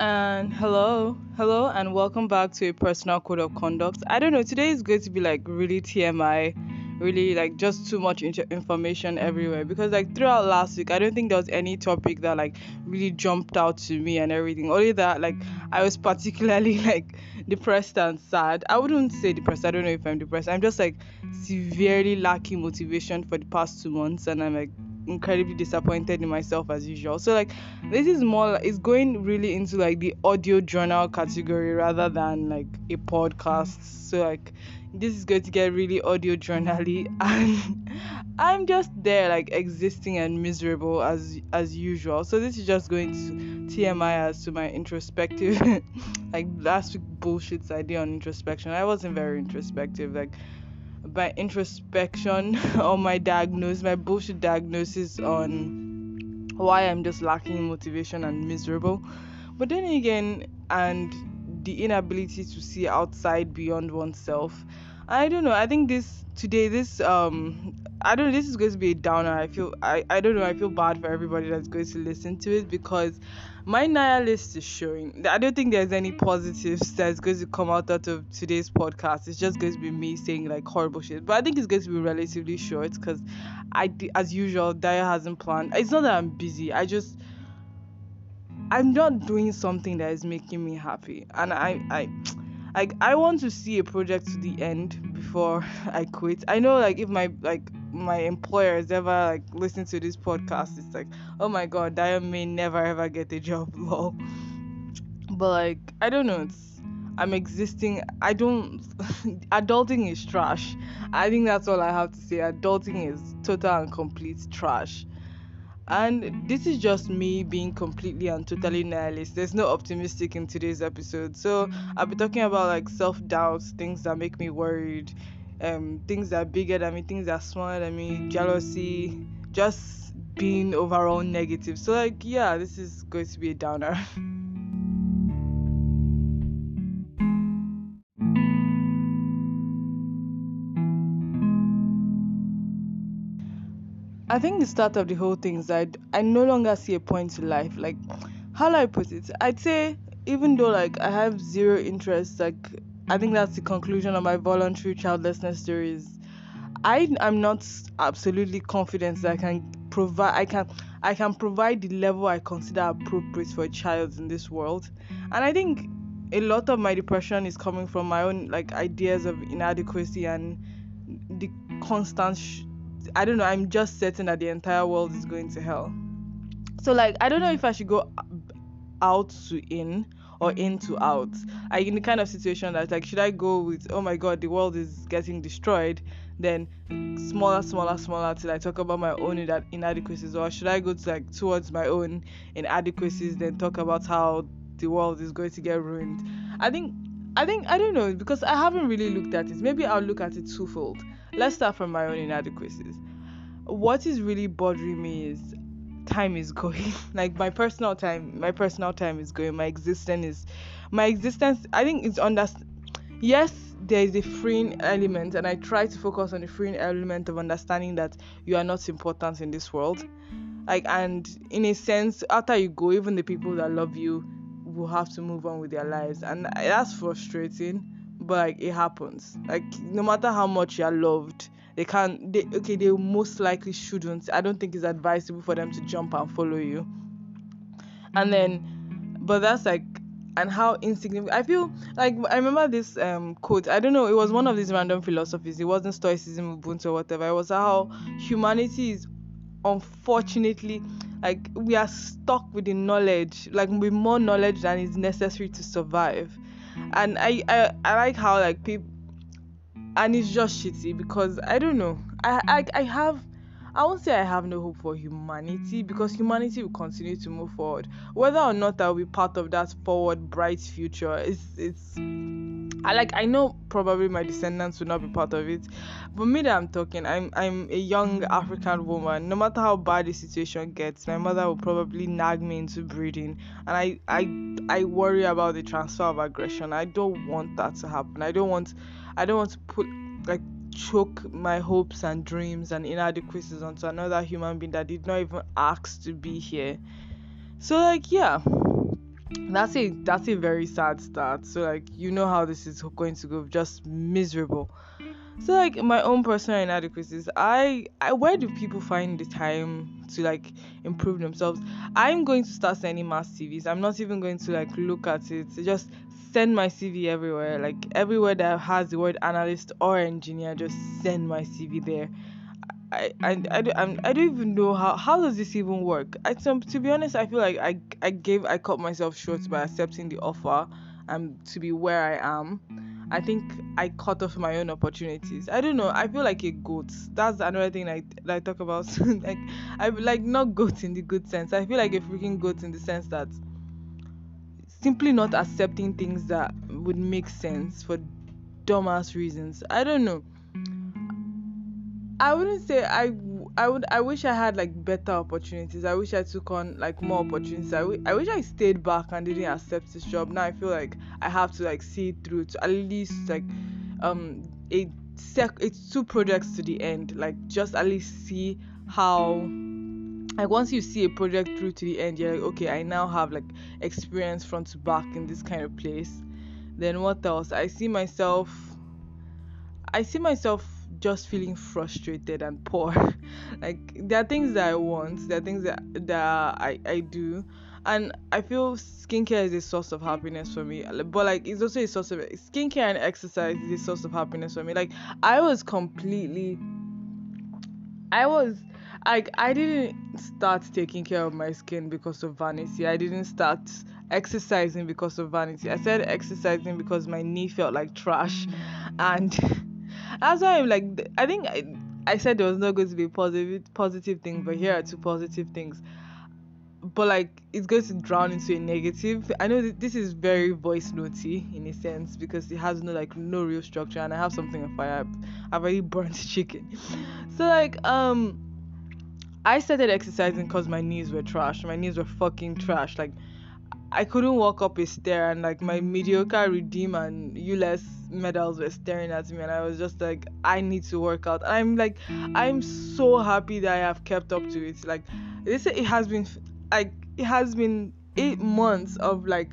And hello, and welcome back to a personal code of conduct. I don't know, today is going to be like really TMI, really like just too much information everywhere because like throughout last week, I don't think there was any topic that like really jumped out to me and everything. Only that like I was particularly like depressed and sad. I wouldn't say depressed, I don't know if I'm depressed. I'm just like severely lacking motivation for the past 2 months, and I'm like incredibly disappointed in myself as usual. So like this is more it's going really into like the audio journal category rather than like a podcast. So like this is going to get really audio journally and I'm just there like existing and miserable as usual. So this is just going to TMI as to my introspective like last week bullshits I did on introspection. I wasn't very introspective. Like my introspection or my bullshit diagnosis on why I'm just lacking motivation and miserable. But then again, and the inability to see outside beyond oneself. I don't know. I think I don't know, this is going to be a downer. I don't know, I feel bad for everybody that's going to listen to it because my nihilist is showing. I don't think there's any positives that's going to come out of today's podcast. It's just going to be me saying like horrible shit. But I think it's going to be relatively short because as usual, Daya hasn't planned. It's not that I'm busy. I'm not doing something that is making me happy, and I want to see a project to the end before I quit. I know like if my employers ever like listen to this podcast, it's like, oh my god, Diane may never ever get a job, lol. But like I don't know, I'm existing. I don't. Adulting is trash. I think that's all I have to say. Adulting is total and complete trash. And this is just me being completely and totally nihilist. There's no optimistic in today's episode. So I'll be talking about like self-doubt, things that make me worried, things that are bigger than me, things that are smaller than me, jealousy, just being overall negative. So like yeah, this is going to be a downer. I think the start of the whole thing is that I no longer see a point to life. Like, how do I put it? I'd say even though like I have zero interest, like I think that's the conclusion of my voluntary childlessness stories. I am not absolutely confident that I can provide the level I consider appropriate for a child in this world. And I think a lot of my depression is coming from my own like ideas of inadequacy and the constant I don't know, I'm just certain that the entire world is going to hell. So like I don't know if I should go out to in or in to out. Like in the kind of situation that like should I go with oh my god the world is getting destroyed, then smaller till I talk about my own inadequacies, or should I go to like towards my own inadequacies then talk about how the world is going to get ruined. I think I don't know because I haven't really looked at it. Maybe I'll look at it twofold. Let's start from my own inadequacies. What is really bothering me is time is going. Like my personal time is going. My existence I think it's under yes, there is a freeing element, and I try to focus on the freeing element of understanding that you are not important in this world. Like, and in a sense, after you go, even the people that love you will have to move on with their lives, and that's frustrating. But like, it happens. Like, no matter how much you are loved, they can't. They most likely shouldn't. I don't think it's advisable for them to jump and follow you. And then but that's like and how insignificant I feel. Like I remember this quote. I don't know, it was one of these random philosophies. It wasn't stoicism, ubuntu, or whatever. It was how humanity is unfortunately like we are stuck with the knowledge, like with more knowledge than is necessary to survive. And I like how like people, and it's just shitty because I don't know. I won't say I have no hope for humanity because humanity will continue to move forward. Whether or not I'll be part of that forward bright future, it's I know probably my descendants will not be part of it. But me that I'm talking, I'm a young African woman. No matter how bad the situation gets, my mother will probably nag me into breeding. And I worry about the transfer of aggression. I don't want that to happen. I don't want to put like choke my hopes and dreams and inadequacies onto another human being that did not even ask to be here. So like yeah, That's a very sad start. So like you know how this is going to go, just miserable. So like my own personal inadequacies, I where do people find the time to like improve themselves? I'm going to start sending mass CVs. I'm not even going to like look at it. Just send my CV everywhere. Like everywhere that has the word analyst or engineer, just send my CV there. I don't even know how does this even work. To be honest, I feel like I cut myself short by accepting the offer to be where I am. I think I cut off my own opportunities. I don't know. I feel like a goat. That's another thing that I talk about. Like I like not goat in the good sense. I feel like a freaking goat in the sense that simply not accepting things that would make sense for dumbass reasons. I don't know. I wouldn't say I wish I had like better opportunities. I wish I took on like more opportunities. I wish I stayed back and didn't accept this job. Now I feel like I have to like see it through to at least like um a it's two projects to the end. Like just at least see how, like once you see a project through to the end, you're like, okay, I now have like experience front to back in this kind of place. Then what else? I see myself just feeling frustrated and poor. Like there are things that I want, there are things that I do, and I feel skincare is a source of happiness for me. But like it's also a source of skincare and exercise is a source of happiness for me. Like I was completely I was I didn't start taking care of my skin because of vanity. I didn't start exercising because of vanity. I started exercising because my knee felt like trash, and that's why I'm like I think I said there was not going to be a positive thing, but here are two positive things. But like it's going to drown into a negative. I know that this is very voice notey in a sense because it has no real structure, and I have something on fire. I've already burnt chicken. So like I started exercising because my knees were trash. My knees were fucking trash. Like I couldn't walk up a stair, and like my mediocre redeem and ULES medals were staring at me, and I was just like, I need to work out. And I'm so happy that I have kept up to it. Like this, it has been 8 months of like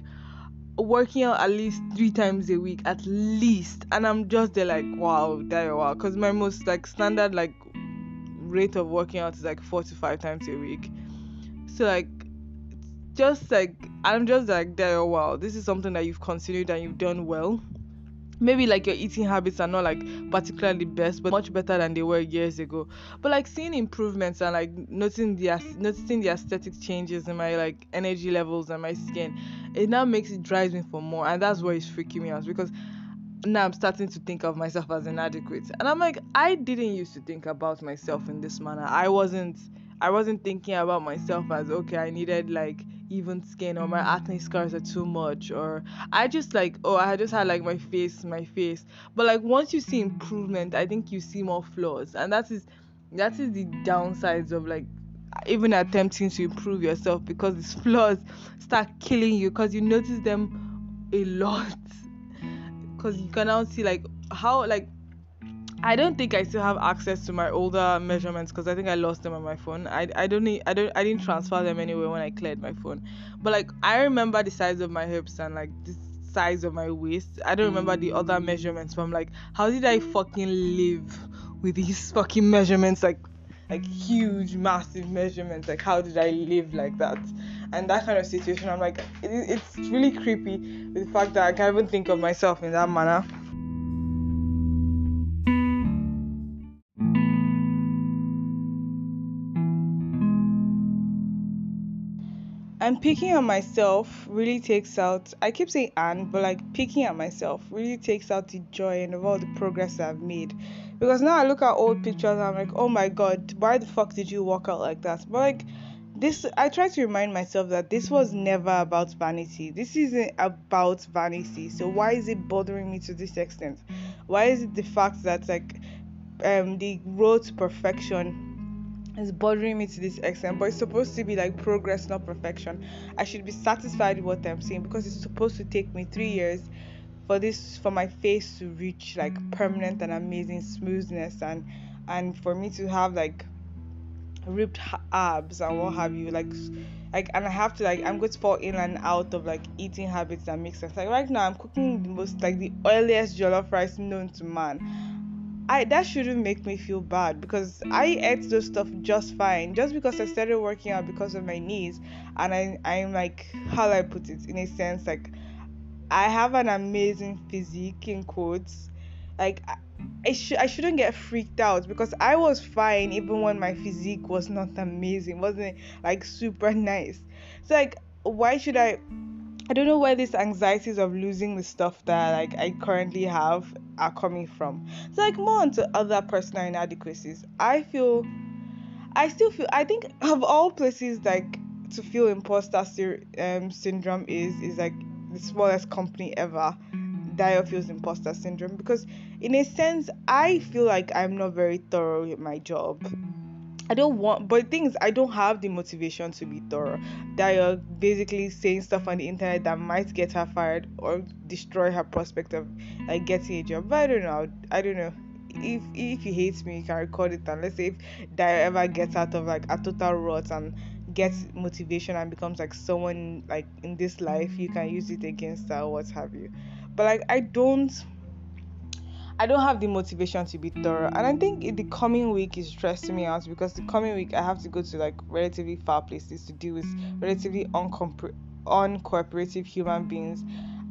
working out at least 3 times a week at least, and I'm just there like wow, because my most like standard like rate of working out is like 4 to 5 times a week. So like just like I'm just like there, wow, this is something that you've considered and you've done well. Maybe like your eating habits are not like particularly best, but much better than they were years ago. But like seeing improvements and like noticing the aesthetic changes in my like energy levels and my skin, it now makes it drives me for more, and that's where it's freaking me out because now I'm starting to think of myself as inadequate. And I'm like, I didn't used to think about myself in this manner. I wasn't thinking about myself as okay, I needed like even skin, or my acne scars are too much, or I just like, oh, I just had like my face. But like once you see improvement, I think you see more flaws. And that is the downsides of like even attempting to improve yourself, because these flaws start killing you because you notice them a lot. Because you can now see like how like I don't think I still have access to my older measurements because I think I lost them on my phone. I didn't transfer them anywhere when I cleared my phone. But like I remember the size of my hips and like the size of my waist. I don't remember the other measurements. So I'm like, how did I fucking live with these fucking measurements, like huge massive measurements? Like how did I live like that? And that kind of situation, I'm like, it's really creepy with the fact that I can't even think of myself in that manner. And picking on myself really takes out, I keep saying but like picking at myself really takes out the joy and of all the progress I've made. Because now I look at old pictures and I'm like, oh my god, why the fuck did you walk out like that? But like this, I try to remind myself that this was never about vanity. This isn't about vanity. So why is it bothering me to this extent? Why is it the fact that like the road to perfection is bothering me to this extent? But it's supposed to be like progress, not perfection. I should be satisfied with what I'm saying because it's supposed to take me 3 years for my face to reach like permanent and amazing smoothness, and for me to have like ripped abs and what have you, and I have to I'm going to fall in and out of eating habits that make sense. Like right now I'm cooking the most the oiliest jollof rice known to man. I That shouldn't make me feel bad because I ate those stuff just fine. Just because I started working out because of my knees, and I'm how do I put it, in a sense, I have an amazing physique in quotes. Like I shouldn't get freaked out because I was fine even when my physique was not amazing, wasn't super nice. So why should I don't know where these anxieties of losing the stuff that I currently have are coming from. So more onto other personal inadequacies. I still feel, I think of all places to feel syndrome is the smallest company ever. Dio feels imposter syndrome because in a sense I feel like I'm not very thorough with my job. I don't want, but things I don't have the motivation to be thorough. That you're basically saying stuff on the internet that might get her fired or destroy her prospect of getting a job. But I don't know. I don't know. If he hates me, you can record it, and let's say if that ever gets out of a total rut and gets motivation and becomes someone in this life, you can use it against her or what have you. But I don't have the motivation to be thorough, and I think the coming week is stressing me out because the coming week I have to go to relatively far places to deal with relatively uncooperative human beings,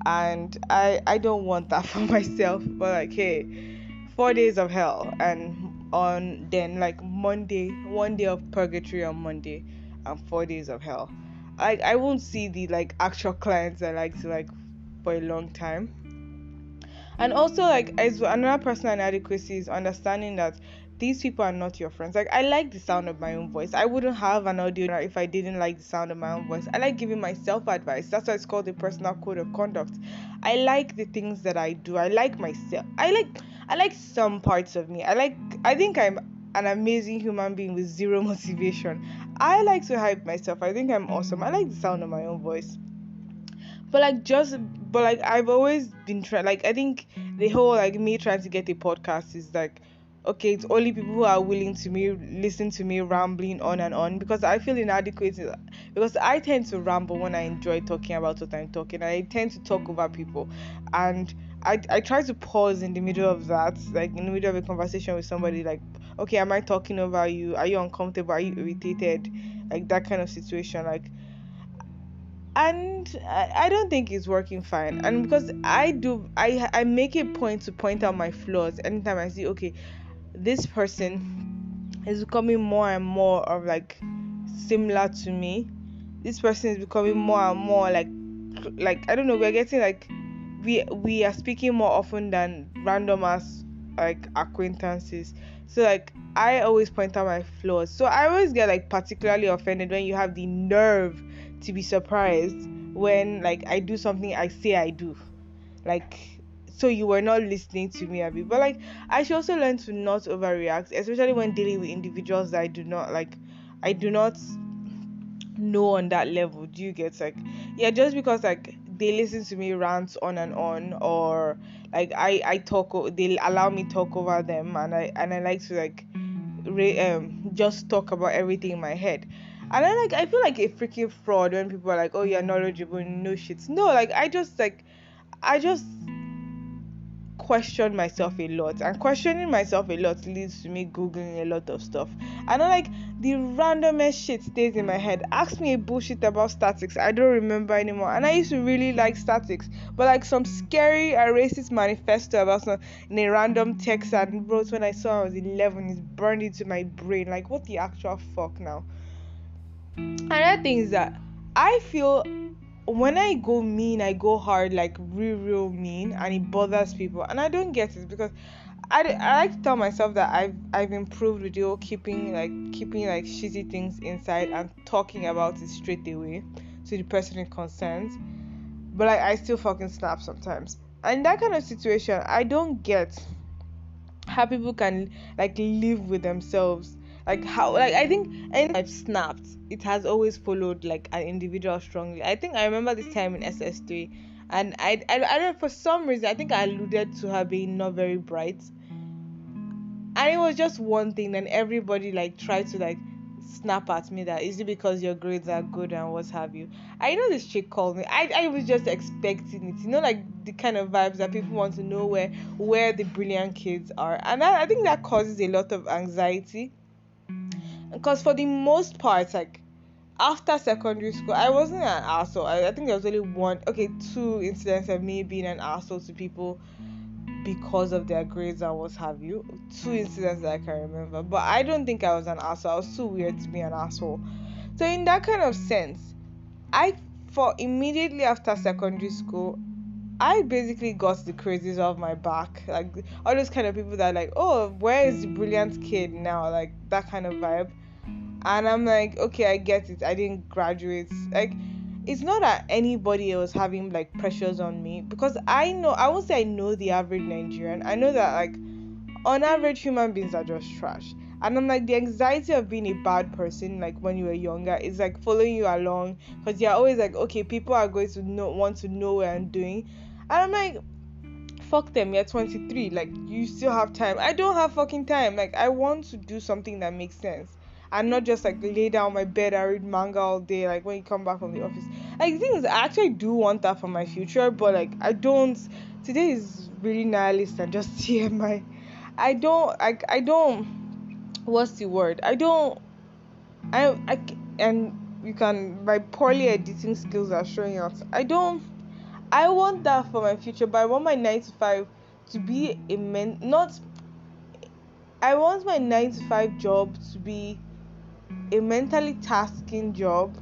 and I don't want that for myself. But hey, 4 days of hell, and on then Monday, one day of purgatory on Monday, and 4 days of hell. I won't see the actual clients I like to for a long time. And also as another personal inadequacy is understanding that these people are not your friends. I like the sound of my own voice. I wouldn't have an audio if I didn't like the sound of my own voice. I like giving myself advice. That's why it's called the personal code of conduct. I like the things that I do. I like myself. I like some parts of me. I think I'm an amazing human being with zero motivation. I like to hype myself. I think I'm awesome. I like the sound of my own voice. But I've always been trying, I think the whole me trying to get a podcast is okay, it's only people who are willing to me listen to me rambling on and on, because I feel inadequate, because I tend to ramble when I enjoy talking about what I'm talking, and I tend to talk over people, and I try to pause in the middle of that, in the middle of a conversation with somebody, okay, am I talking over you, are you uncomfortable, are you irritated, that kind of situation, and I don't think it's working fine. And because I make a point to point out my flaws anytime I see, okay, this person is becoming more and more of similar to me. This person is becoming more and more I don't know, we're getting we are speaking more often than random as acquaintances. So I always point out my flaws. So I always get particularly offended when you have the nerve to be surprised when I do something I say I do. Like, so you were not listening to me, Abby. But I should also learn to not overreact, especially when dealing with individuals that I do not know on that level. Do you get yeah, just because they listen to me rant on and on, or I talk they allow me talk over them, and I like to just talk about everything in my head. And I feel like a freaking fraud when people are oh, you're knowledgeable, no shit. No, I just question myself a lot, and questioning myself a lot leads to me googling a lot of stuff. And the randomest shit stays in my head. Ask me a bullshit about statics, I don't remember anymore, and I used to really like statics, but some scary racist manifesto about some in a random text and wrote when I saw I was 11 is burned into my brain. What the actual fuck now. Another thing is that I feel when I go mean, I go hard, real mean, and it bothers people, and I don't get it, because I like to tell myself that I've improved with the whole keeping shitty things inside and talking about it straight away to the person it concerns. But I still fucking snap sometimes, and that kind of situation I don't get how people can live with themselves. How I think anytime I've snapped, it has always followed an individual strongly. I think I remember this time in SS3, and I don't, for some reason I think I alluded to her being not very bright, and it was just one thing, and everybody tried to snap at me that is it because your grades are good and what have you. I know this chick called me. I was just expecting it. Like the kind of vibes that people want to know where the brilliant kids are. And I think that causes a lot of anxiety. Because for the most part, like after secondary school, I wasn't an asshole. I think there was only two incidents of me being an asshole to people because of their grades and what have you. Two incidents that I can remember. But I don't think I was an asshole. I was too weird to be an asshole. So in that kind of sense, for immediately after secondary school, I basically got the crazies off my back. Like all those kind of people that are like, oh, where is the brilliant kid now? Like that kind of vibe. And I'm like, okay, I get it. I didn't graduate. Like, it's not that anybody else having like pressures on me, because I won't say I know the average Nigerian. I know that like on average human beings are just trash. And I'm like, the anxiety of being a bad person, like when you were younger, is like following you along, because you're always like, okay, people are going to want to know what I'm doing. And I'm like, fuck them, you're 23, like you still have time. I don't have fucking time. Like I want to do something that makes sense and not just like lay down on my bed and read manga all day, like when you come back from the office. Like the thing is, I actually do want that for my future, but like I don't. Today is really nihilist and just TMI. I don't what's the word, I and you can, my poorly editing skills are showing out. I want that for my future, but I want my 9 to 5 to be not. I want my 9 to 5 job to be a mentally tasking job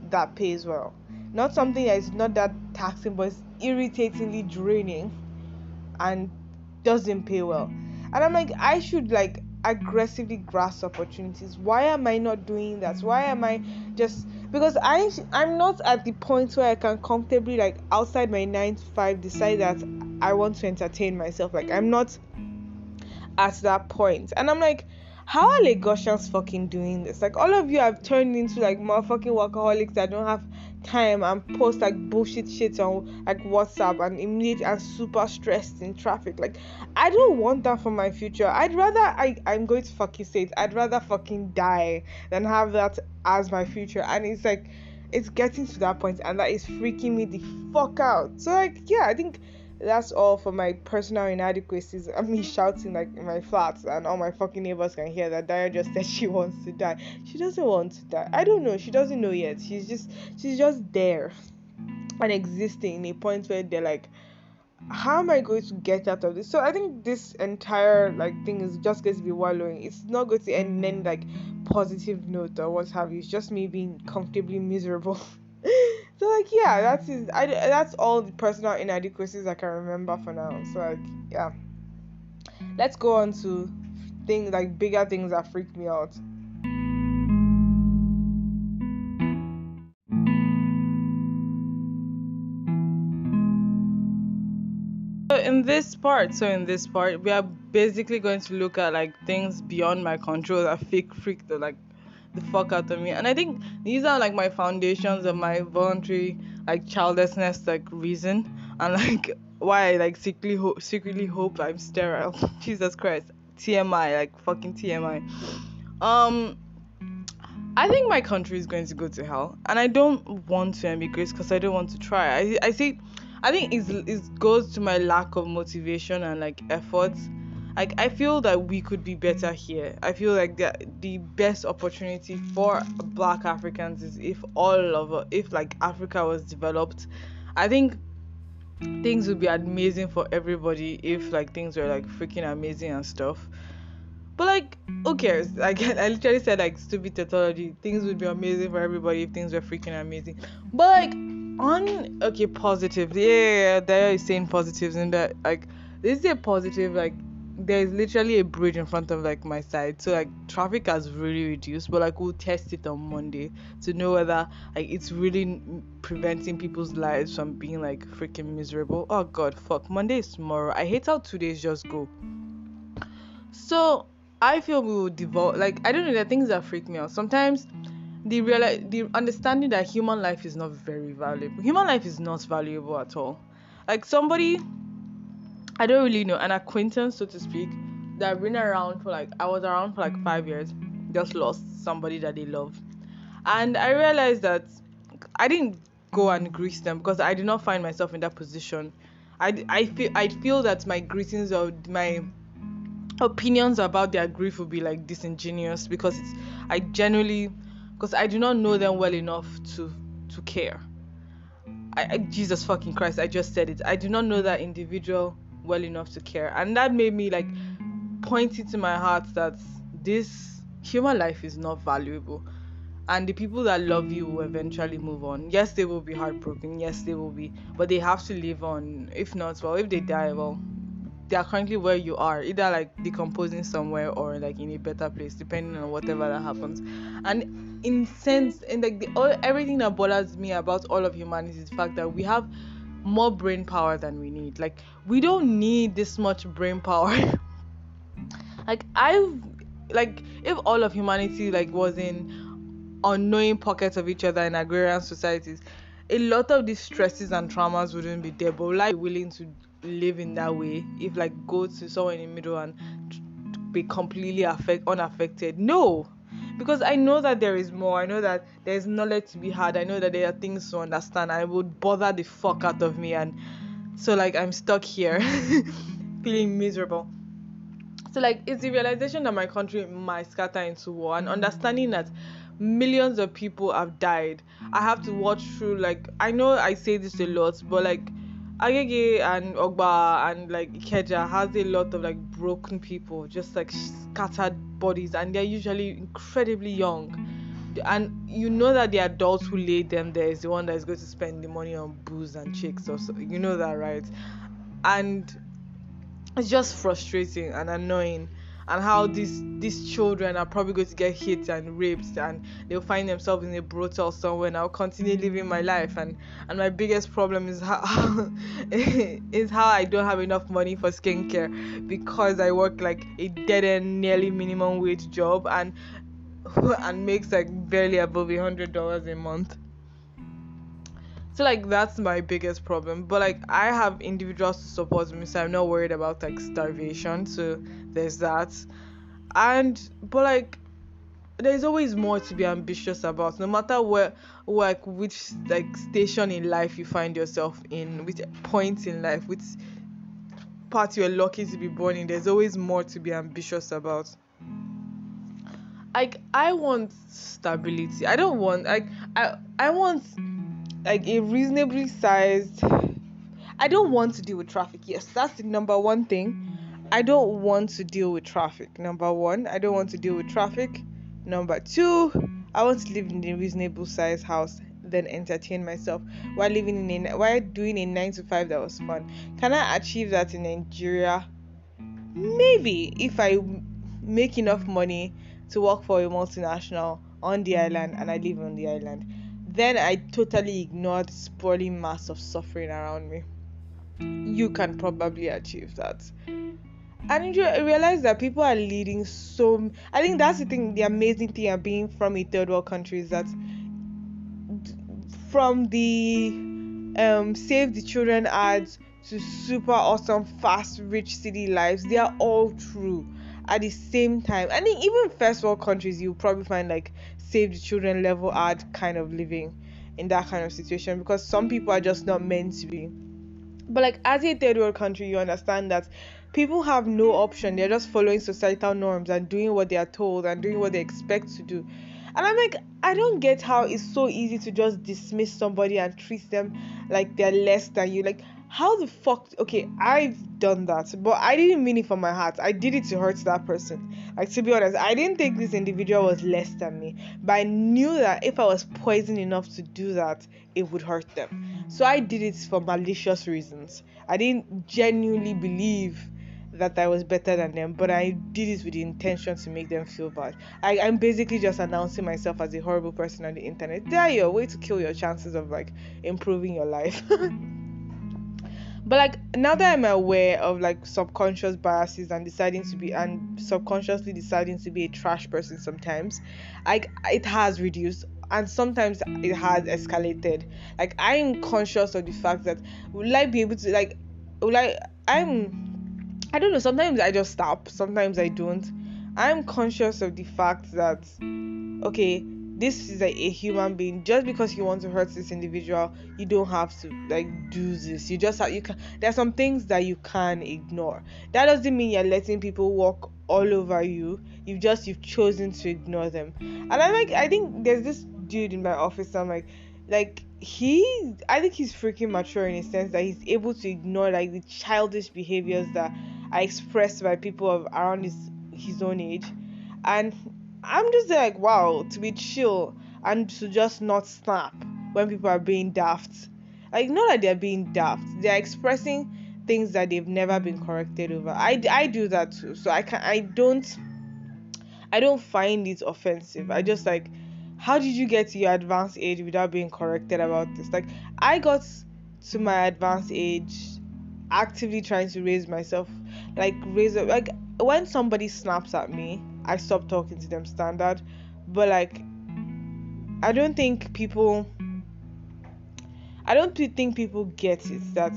that pays well. Not something that is not that taxing, but it's irritatingly draining and doesn't pay well. And I'm like, I should like aggressively grasp opportunities. Why am I not doing that? Why am I just, because I'm not at the point where I can comfortably like outside my 9 to 5 decide that I want to entertain myself. Like I'm not at that point. And I'm like, how are Lagosians fucking doing this? Like all of you have turned into like motherfucking workaholics that don't have time and post like bullshit shit on like WhatsApp and immediate and super stressed in traffic. Like I don't want that for my future. I'm going to fucking say it, I'd rather fucking die than have that as my future. And it's like it's getting to that point and that is freaking me the fuck out. So like yeah, I think that's all for my personal inadequacies. I'm me shouting like in my flats, and all my fucking neighbors can hear that Daya just said she wants to die. She doesn't want to die. I don't know. She doesn't know yet. She's just there and existing in a point where they're like, how am I going to get out of this? So I think this entire like thing is just going to be wallowing. It's not going to end in any like positive note or what have you. It's just me being comfortably miserable. So like yeah, that's all the personal inadequacies I can remember for now. So like yeah, let's go on to things like bigger things that freak me out. In this part, we are basically going to look at like things beyond my control that freak the fuck out of me. And I think these are like my foundations of my voluntary like childlessness like reason, and like why I like secretly hope I'm sterile. Jesus Christ. TMI, like fucking TMI. Um I think my country is going to go to hell, and I don't want to emigrate because I don't want to try. I think it goes to my lack of motivation and like effort. Like I feel that we could be better here. I feel like the best opportunity for Black Africans is if like Africa was developed. I think things would be amazing for everybody if like things were like freaking amazing and stuff. But like, who cares? Like I literally said like stupid tautology. Things would be amazing for everybody if things were freaking amazing. But like positive. Yeah, there is saying positives in that like this is a positive, like there's literally a bridge in front of like my side. So like traffic has really reduced, but like we'll test it on Monday to know whether like it's really preventing people's lives from being like freaking miserable. Oh god, fuck. Monday is tomorrow. I hate how 2 days just go. So I feel we will devote, like I don't know, the things that freak me out. Sometimes the understanding that human life is not very valuable. Human life is not valuable at all. Like somebody I don't really know, an acquaintance so to speak, that I've been around for like I was around for like 5 years. just lost somebody that they love. And I realized that I didn't go and greet them because I did not find myself in that position. I feel that my greetings or my opinions about their grief would be like disingenuous, because I genuinely because I do not know them well enough to care. Jesus fucking Christ, I just said it. I do not know that individual well enough to care. And that made me like point it to my heart that this human life is not valuable. And the people that love you will eventually move on. Yes, they will be heartbroken. Yes, they will be. But they have to live on. If not, well, if they die, well, they are currently where you are, either like decomposing somewhere or like in a better place, depending on whatever that happens. And in sense, in like everything that bothers me about all of humanity is the fact that we have more brain power than we need. Like, we don't need this much brain power. like I've like if all of humanity like was in unknowing pockets of each other in agrarian societies, a lot of these stresses and traumas wouldn't be there. But would I be willing to live in that way? If like go to somewhere in the middle and be completely unaffected? No, because I know that there is more. I know that there's knowledge to be had. I know that there are things to understand. I would bother the fuck out of me, and so like I'm stuck here feeling miserable. So like it's the realization that my country might scatter into war, and understanding that millions of people have died. I have to watch through, like, I know I say this a lot, but like Agege and Ogba and like Ikeja has a lot of like broken people, just like scattered bodies, and they're usually incredibly young. And you know that the adults who laid them there is the one that is going to spend the money on booze and chicks, or so, you know that, right? And it's just frustrating and annoying, and how these children are probably going to get hit and raped, and they'll find themselves in a brothel somewhere, and I'll continue living my life. And my biggest problem is how is how I don't have enough money for skincare, because I work like a dead end nearly minimum wage job, and and makes like barely above $100 a month. So like that's my biggest problem. But like I have individuals to support me, so I'm not worried about like starvation. So there's that. And but like there's always more to be ambitious about, no matter where, like which like station in life you find yourself in, which point in life, which part you're lucky to be born in. There's always more to be ambitious about. Like I want stability. I don't want like I want like a reasonably sized. I don't want to deal with traffic. Yes, that's the number one thing. I don't want to deal with traffic. Number one, I don't want to deal with traffic. Number two, I want to live in a reasonable sized house, then entertain myself while while doing a 9 to 5 that was fun. Can I achieve that in Nigeria? Maybe, if I make enough money to work for a multinational on the island and I live on the island. Then I totally ignore the sprawling mass of suffering around me. You can probably achieve that. And you realize that people are leading so. I think that's the thing, the amazing thing of being from a third world country is that from the Save the Children ads to super awesome, fast, rich city lives, they are all true at the same time. I think even first world countries, you probably find like Save the Children level ad kind of living in that kind of situation, because some people are just not meant to be. But like as a third world country, you understand that people have no option. They're just following societal norms and doing what they are told and doing what they expect to do. And I'm like, I don't get how it's so easy to just dismiss somebody and treat them like they're less than you. Like, how the fuck? Okay, I've done that, but I didn't mean it from my heart. I did it to hurt that person. Like, to be honest, I didn't think this individual was less than me, but I knew that if I was poisoned enough to do that, it would hurt them. So I did it for malicious reasons. I didn't genuinely believe that I was better than them, but I did it with the intention to make them feel bad. I'm basically just announcing myself as a horrible person on the internet. There, your way to kill your chances of like improving your life. But like now that I'm aware of like subconscious biases and subconsciously deciding to be a trash person sometimes, like it has reduced and sometimes it has escalated. Like I'm conscious of the fact that will I be able to I don't know, sometimes I just stop, sometimes I don't. I'm conscious of the fact that, okay, this is a human being. Just because you want to hurt this individual, you don't have to like do this. You just have, you can, there are some things that you can ignore. That doesn't mean you're letting people walk all over you. You've chosen to ignore them. And I think there's this dude in my office. I'm like I think he's freaking mature in a sense that he's able to ignore like the childish behaviors that are expressed by people of around his own age. And I'm just like, wow, to be chill and to just not snap when people are being daft. Like, not that they're being daft, they're expressing things that they've never been corrected over. I do that too, so I don't find it offensive. I just like, how did you get to your advanced age without being corrected about this? Like, I got to my advanced age actively trying to raise myself, like raise up. Like, when somebody snaps at me, I stop talking to them standard. But like, I don't think people I don't think people get it that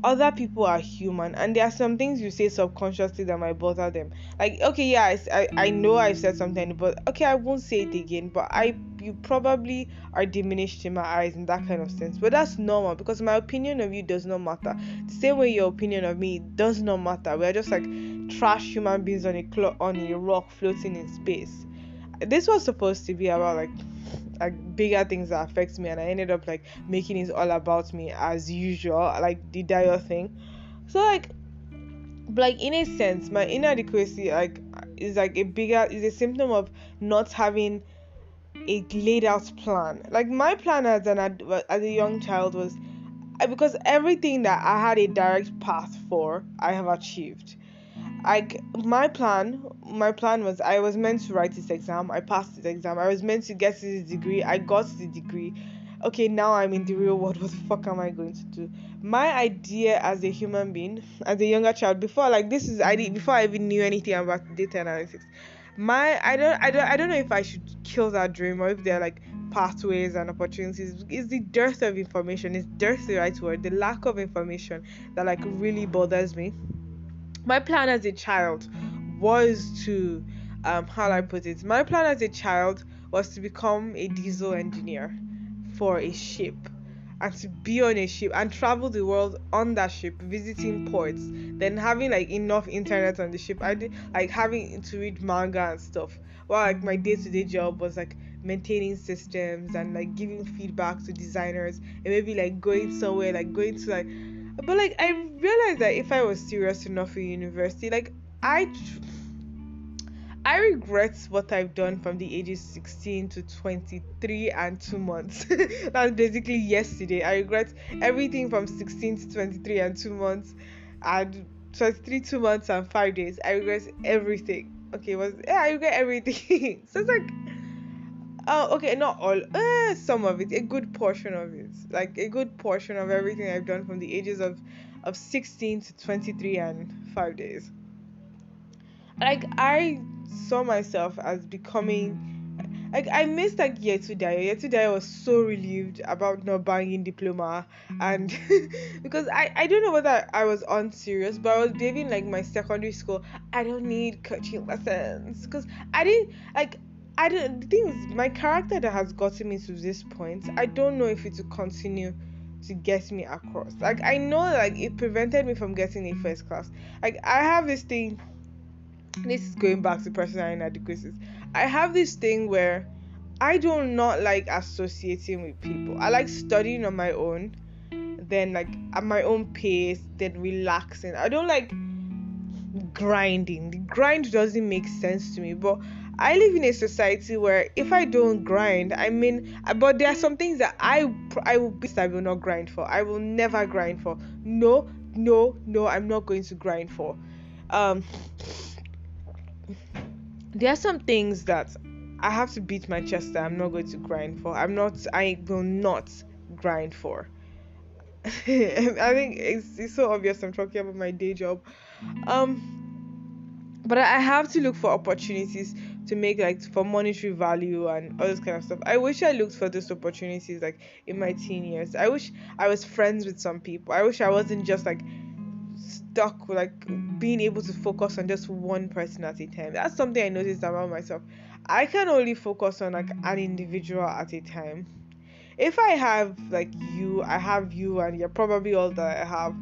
other people are human, and there are some things you say subconsciously that might bother them. Like, okay, yeah, I know I've said something, but okay, I won't say it again. But you probably are diminished in my eyes in that kind of sense. But that's normal because my opinion of you does not matter. The same way your opinion of me does not matter. We're just like trash human beings on on a rock floating in space. This was supposed to be about like bigger things that affect me, and I ended up like making it all about me as usual, like the Dio thing. So like in a sense, my inadequacy like is like is a symptom of not having a laid out plan. Like, my plan as a young child was, because everything that I had a direct path for, I have achieved. Like, my plan was, I was meant to write this exam, I passed this exam. I was meant to get this degree, I got the degree. Okay, now I'm in the real world. What the fuck am I going to do? My idea as a human being, as a younger child, before like this is I did before I even knew anything about data analytics. My I don't know if I should kill that dream, or if there are like pathways and opportunities. Is the dearth of information, is dearth the right word, the lack of information, that like really bothers me. My plan as a child was to, how do I put it? My plan as a child was to become a diesel engineer for a ship, and to be on a ship and travel the world on that ship, visiting ports, then having like enough internet on the ship. I did like having to read manga and stuff. Well, like my day-to-day job was like maintaining systems and like giving feedback to designers, and maybe like going somewhere, like going to like, but like I realized that if I was serious enough in university, like I I regret what I've done from the ages 16 to 23 and 2 months. That's basically yesterday. I regret everything from 16 to 23 and 2 months, and 23 2 months and 5 days. I regret everything. Okay, I regret everything. So it's like, oh, okay, not all, some of it, a good portion of it, like a good portion of everything I've done from the ages of 16 to 23 and 5 days. Like, I saw myself as becoming, like, I missed like year two Dio. Year two Dio was so relieved about not banging diploma, and because I don't know whether I was unserious, but I was behaving like my secondary school. I don't need coaching lessons because I didn't like. I don't. The thing is, my character that has gotten me to this point, I don't know if it will continue to get me across. Like, I know like it prevented me from getting a first class. Like, I have this thing, this is going back to personal inadequacies. I have this thing where I do not like associating with people. I like studying on my own, then like at my own pace, then relaxing. I don't like grinding. The grind doesn't make sense to me. But I live in a society where if I don't grind, I mean, but there are some things that I will not grind for. I will never grind for. No, no, no. I'm not going to grind for. Um, there are some things that I have to beat my chest that I'm not going to grind for. I will not grind for. I think it's so obvious I'm talking about my day job. But I have to look for opportunities to make, like, for monetary value and all this kind of stuff. I wish I looked for those opportunities like in my teen years. I wish I was friends with some people. I wish I wasn't just like stuck with like being able to focus on just one person at a time. That's something I noticed about myself. I can only focus on like an individual at a time. If I have like you, I have you, and you're probably all that I have.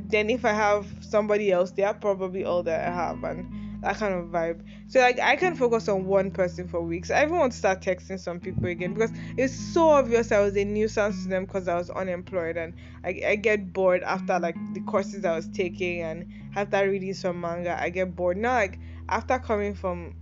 Then if I have somebody else, they are probably all that I have, and that kind of vibe. So like I can focus on one person for weeks. I even want to start texting some people again because it's so obvious I was a nuisance to them because I was unemployed, and I get bored after like the courses I was taking, and after reading some manga I get bored. Now like after coming from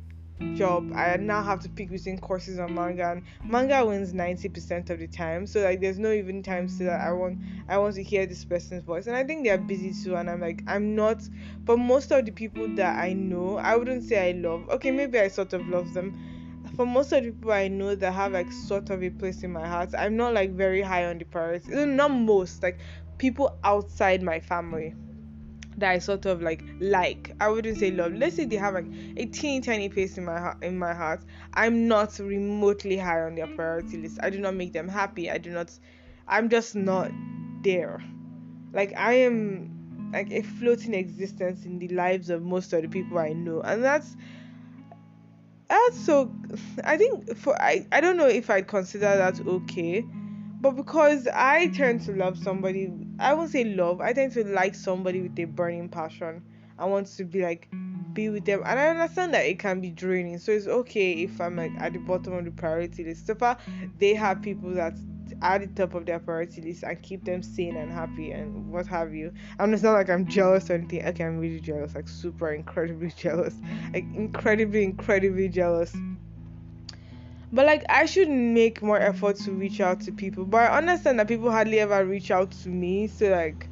job, I now have to pick between courses and manga, and manga wins 90% of the time. So like there's no even time to that I want to hear this person's voice, and I think they're busy too, and I'm like I'm not. But most of the people that I know, I wouldn't say I love. Okay, maybe I sort of love them. For most of the people I know that have like sort of a place in my heart, I'm not like very high on the priority. Not most, like people outside my family that I sort of like. I wouldn't say love. Let's say they have like a teeny tiny place in my heart. In my heart, I'm not remotely high on their priority list. I do not make them happy. I do not. I'm just not there. Like I am like a floating existence in the lives of most of the people I know, and that's so. I think for I don't know if I'd consider that okay, but because I tend to love somebody, I won't say love, I tend to like somebody with a burning passion. I want to be like, be with them. And I understand that it can be draining. So it's okay if I'm like at the bottom of the priority list. So far, they have people that are at the top of their priority list and keep them sane and happy and what have you. And it's not like I'm jealous or anything. Okay, I'm really jealous, like super incredibly jealous. Like incredibly, incredibly jealous. But like I should make more effort to reach out to people. But I understand that people hardly ever reach out to me. So like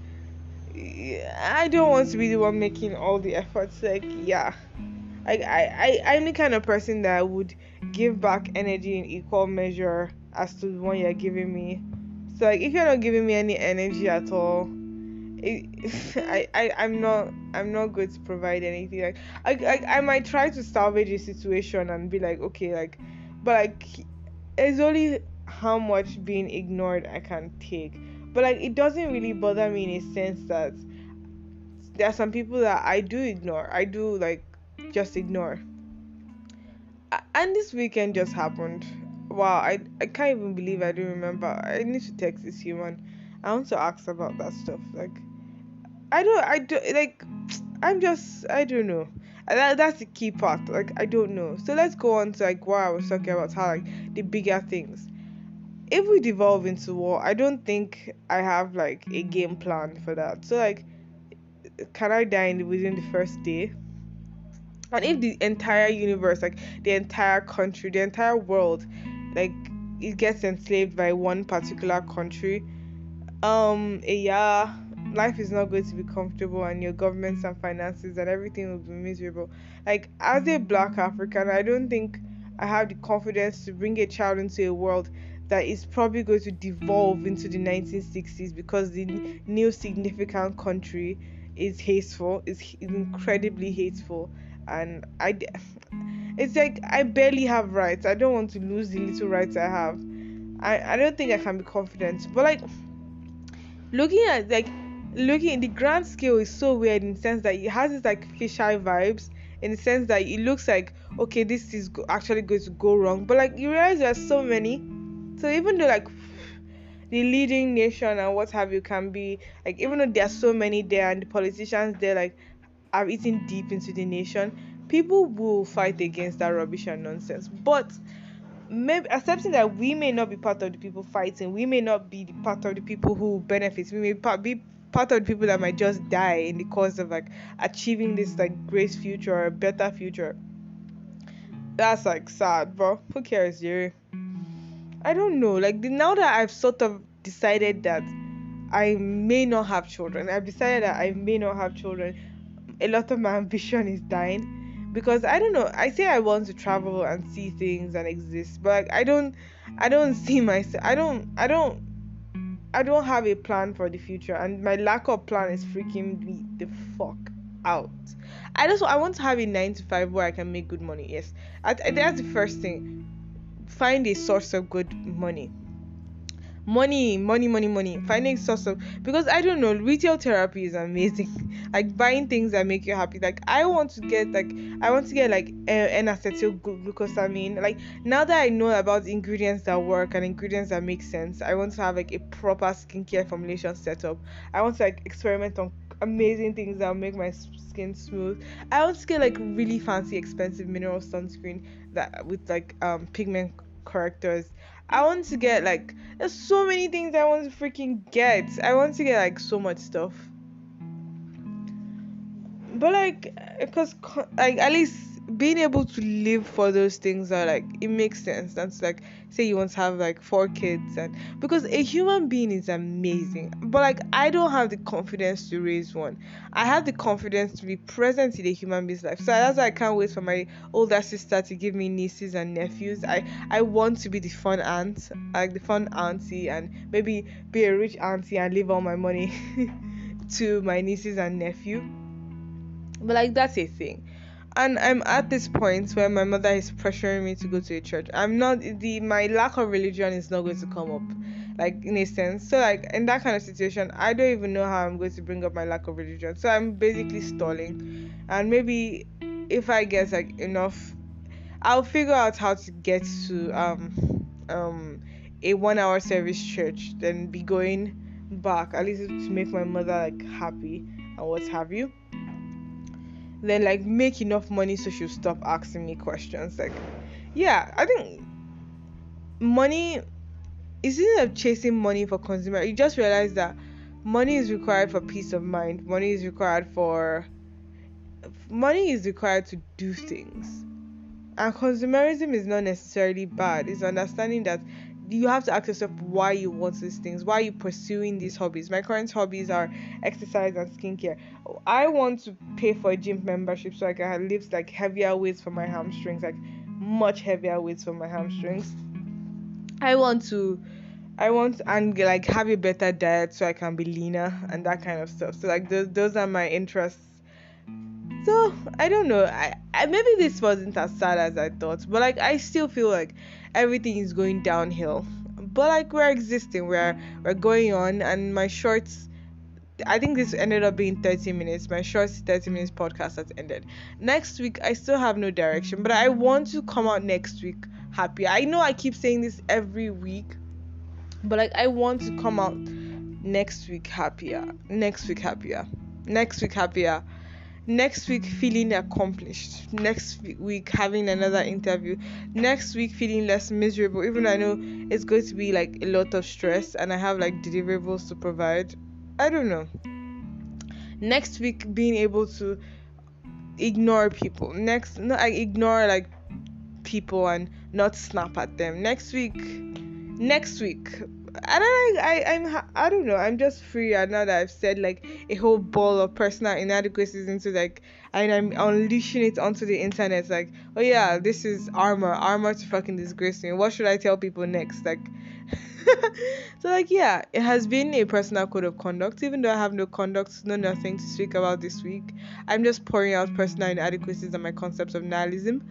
I don't want to be the one making all the efforts. Like yeah. Like I'm the kind of person that would give back energy in equal measure as to the one you're giving me. So like if you're not giving me any energy at all, I'm not going to provide anything. Like I might try to salvage a situation and be like okay like, but like it's only how much being ignored I can take. But like it doesn't really bother me in a sense that there are some people that I do ignore. I do like just ignore. And this weekend just happened. Wow, I can't even believe I don't remember. I need to text this human. I want to ask about that stuff. Like I do like I don't know. That's the key part. Like I don't know. So let's go on to like what I was talking about, how like the bigger things. If we devolve into war, I don't think I have like a game plan for that. So like, can I die within the first day? And if the entire universe, like the entire country, the entire world, like it gets enslaved by one particular country, yeah, life is not going to be comfortable, and your governments and finances and everything will be miserable. Like as a black African, I don't think I have the confidence to bring a child into a world that is probably going to devolve into the 1960s because the new significant country is hateful, is incredibly hateful, and it's like I barely have rights. I don't want to lose the little rights I have. I don't think I can be confident, but like looking at like looking in the grand scale is so weird in the sense that it has this like fisheye vibes, in the sense that it looks like okay this is actually going to go wrong, but like you realize there's so many. So even though like the leading nation and what have you can be like, even though there's so many there and the politicians there like are eating deep into the nation, people will fight against that rubbish and nonsense. But maybe accepting that we may not be part of the people fighting, we may not be the part of the people who benefit, we may be part of the people that might just die in the course of like achieving this like great future or a better future. That's like sad, bro. Who cares, Jerry? I don't know. Like now that I've sort of decided that I may not have children, I've decided that I may not have children. A lot of my ambition is dying because I don't know. I say I want to travel and see things and exist, but like, I don't see myself. I don't have a plan for the future, and my lack of plan is freaking me the fuck out. I want to have a 9 to 5 where I can make good money. Yes, that's the first thing. Find a source of good money. money, finding source of, because I don't know, retail therapy is amazing. Like buying things that make you happy. Like I want to get like an acetyl glucosamine. Like now that I know about ingredients that work and ingredients that make sense, I want to have like a proper skincare formulation setup. I want to like experiment on amazing things that will make my skin smooth. I want to get like really fancy expensive mineral sunscreen that with like pigment correctors. I want to get like, there's so many things I want to freaking get. I want to get like so much stuff. But like, because like at least being able to live for those things are like, it makes sense. That's like, say you want to have like 4 kids, and because a human being is amazing, but like I don't have the confidence to raise one. I have the confidence to be present in a human being's life, so that's why I can't wait for my older sister to give me nieces and nephews. I want to be the fun aunt, like the fun auntie, and maybe be a rich auntie and leave all my money to my nieces and nephew. But like that's a thing. And I'm at this point where my mother is pressuring me to go to a church. I'm not, the my lack of religion is not going to come up, like in a sense. So like in that kind of situation, I don't even know how I'm going to bring up my lack of religion. So I'm basically stalling. And maybe if I get like enough, I'll figure out how to get to a 1 hour service church, then be going back at least to make my mother like happy and what have you. Then like make enough money so she'll stop asking me questions. Like, yeah, I think money, instead of chasing money for consumer, you just realize that money is required for peace of mind. Money is required to do things. And consumerism is not necessarily bad. It's understanding that you have to ask yourself why you want these things, why are you pursuing these hobbies. My current hobbies are exercise and skincare. I want to pay for a gym membership so I can lift like heavier weights for my hamstrings, like much heavier weights for my hamstrings. I want and like have a better diet so I can be leaner and that kind of stuff. So like those are my interests. So I don't know. I maybe this wasn't as sad as I thought, but like I still feel like everything is going downhill. But like we're existing, we're going on, and my shorts. I think this ended up being 30 minutes. My shorts 30 minutes podcast has ended. Next week I still have no direction, but I want to come out next week happy. I know I keep saying this every week, but like I want to come out next week happier. Next week happier. Next week happier. Next week feeling accomplished. Next week having another interview. Next week feeling less miserable, even though I know it's going to be like a lot of stress and I have like deliverables to provide. I don't know. Next week being able to ignore people. I ignore like people and not snap at them. Next week I don't know, I'm just free. And now that I've said like a whole ball of personal inadequacies into like, and I'm unleashing it onto the internet, like, oh yeah, this is armor to fucking disgrace me. What should I tell people next? Like so like, yeah, it has been a personal code of conduct, even though I have no conduct, no nothing to speak about this week. I'm just pouring out personal inadequacies and my concepts of nihilism.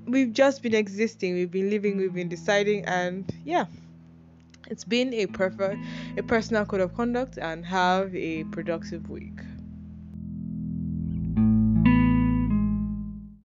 We've just been existing, we've been living, we've been deciding, and yeah, it's been a personal code of conduct, and have a productive week.